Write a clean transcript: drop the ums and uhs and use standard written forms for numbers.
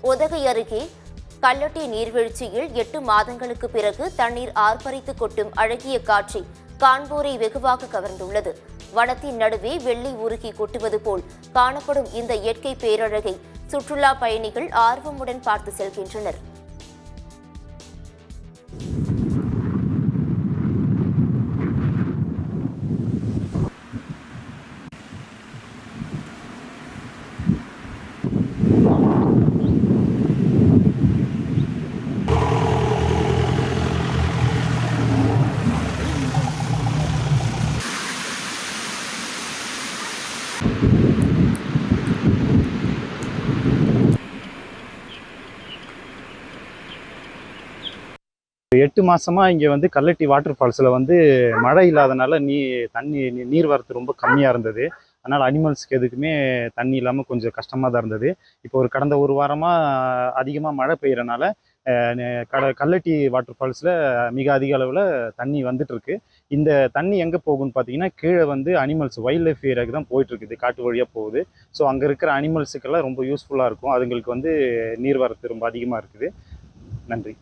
உதகை அருகே கல்லட்டி நீர்வீழ்ச்சியில் 8 மாதங்களுக்கு பிறகு தண்ணீர் ஆர்ப்பரித்து கொட்டும் அழகிய காட்சி காண்போரை வெகுவாக கவர்ந்துள்ளது. வனத்தின் நடுவே வெள்ளி உருகி கொட்டுவது போல் காணப்படும் இந்த இயற்கை பேரழகை சுற்றுலா பயணிகள் ஆர்வமுடன் பார்த்து செல்கின்றனர். எட்டு மாசமா இங்க வந்து கல்லட்டி வாட்டர் ஃபால்ஸ்ல வந்து மழை இல்லாதனால நீர் வரத்து ரொம்ப கம்மியா இருந்தது. அதனால அனிமல்ஸ்க்கு எதுக்குமே தண்ணி இல்லாம கொஞ்சம் கஷ்டமா தான் இருந்தது. இப்போ கடந்த ஒரு வாரமா அதிகமா மழை பெய்யறனால கல்லட்டி வாட்டர் ஃபால்ஸ்ல மிக அதிக அளவுல தண்ணி வந்துட்டு இருக்கு. இந்த தண்ணி எங்க போகும்னு பாத்தீங்கன்னா கீழே வந்து அனிமல்ஸ் வைல்ட் லைஃப் ஏரியாவுக்கு தான் போயிட்டு இருக்குது, காட்டு வழியா போகுது. ஸோ அங்க இருக்கிற அனிமல்ஸுக்கெல்லாம் ரொம்ப யூஸ்ஃபுல்லா இருக்கும். அதுங்களுக்கு வந்து நீர் வரத்து ரொம்ப அதிகமா இருக்குது. நன்றி.